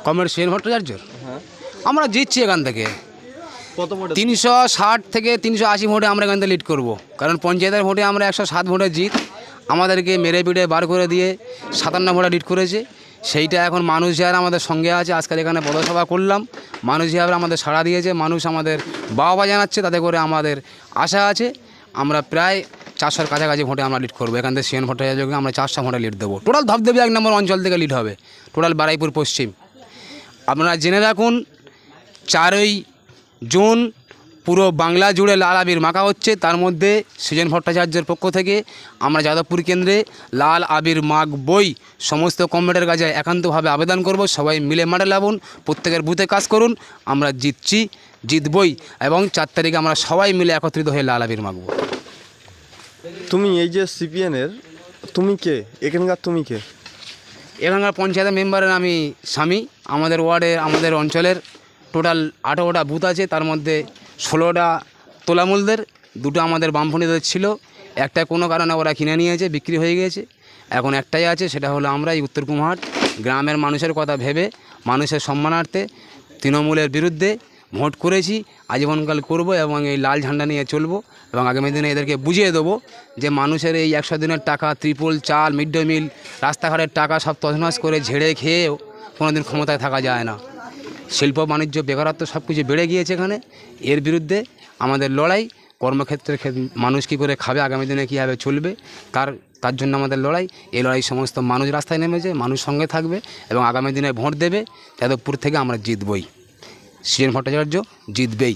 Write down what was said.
Comrade Sen Bhattacharya হ্যাঁ, আমরা জিতছি এখান থেকে কত ভোটে? 360 থেকে 380 ভোটে আমরা এখান থেকে লিড করব। কারণ পঞ্চায়েতের ভোটে আমরা 107 ভোটে জিত, আমাদেরকে মেরে পিটে বার করে দিয়ে 57 ভোটে লিড করেছে। সেইটা এখন মানুষ যারা আমাদের সঙ্গে আছে, আজকাল এখানে পদসভা করলাম, মানুষ যারা আমাদের সাড়া দিয়েছে, মানুষ আমাদের বাহবা জানাচ্ছে, তাতে করে আমাদের আশা আছে আমরা প্রায় 400-র কাছাকাছি ভোটে আমরা লিড করবো। এখান থেকে সেন ভট্টাচার্যকে আমরা 400 ভোটে লিড দেবো। টোটাল ধবধবে 1 নম্বর অঞ্চল থেকে লিড হবে, টোটাল বারুইপুর পশ্চিম। আপনারা জেনে রাখুন 4ই জুন পুরো বাংলা জুড়ে লাল আবির মাখা হচ্ছে। তার মধ্যে সৃজন ভট্টাচার্যের পক্ষ থেকে আমরা যাদবপুর কেন্দ্রে লাল আবির মাখবই। সমস্ত কমরেডের কাছে একান্তভাবে আবেদন করব, সবাই মিলে মাঠে লাগুন, প্রত্যেকের বুথে কাজ করুন, আমরা জিতছি, জিতবই। এবং 4 তারিখে আমরা সবাই মিলে একত্রিত হয়ে লাল আবির মাখব। তুমি এই যে সিপিএনের, তুমি কে এখানকার, তুমি কে? এখানকার পঞ্চায়েতের মেম্বারের আমি স্বামী। আমাদের ওয়ার্ডে, আমাদের অঞ্চলের টোটাল 18টা বুথ আছে, তার মধ্যে 16টা তোলামূলদের, 2টো আমাদের বামপন্থীদের ছিল, একটা কোনো কারণে ওরা কিনে নিয়েছে, বিক্রি হয়ে গিয়েছে। এখন একটাই আছে, সেটা হলো আমরা এই উত্তর কুমারহাট গ্রামের মানুষের কথা ভেবে, মানুষের সম্মানার্থে তৃণমূলের বিরুদ্ধে ভোট করেছি, আজীবনকাল করব এবং এই লাল ঝান্ডা নিয়ে চলবো। এবং আগামী দিনে এদেরকে বুঝিয়ে দেবো যে মানুষের এই 100 দিনের টাকা, ত্রিপল, চাল, মিড ডে মিল, রাস্তাঘাটের টাকা সব তছনছ করে ঝেড়ে খেয়েও কোনো দিন ক্ষমতায় থাকা যায় না। শিল্প, বাণিজ্য, বেকারত্ব সব কিছু বেড়ে গিয়েছে এখানে। এর বিরুদ্ধে আমাদের লড়াই। কর্মক্ষেত্রের মানুষ কী করে খাবে, আগামী দিনে কীভাবে চলবে, তার জন্য আমাদের লড়াই। এই লড়াই সমস্ত মানুষ রাস্তায় নেমেছে, মানুষ সঙ্গে থাকবে এবং আগামী দিনে ভোট দেবে। যাদবপুর থেকে আমরা জিতবই, সৃজন ভট্টাচার্য জিতবেই।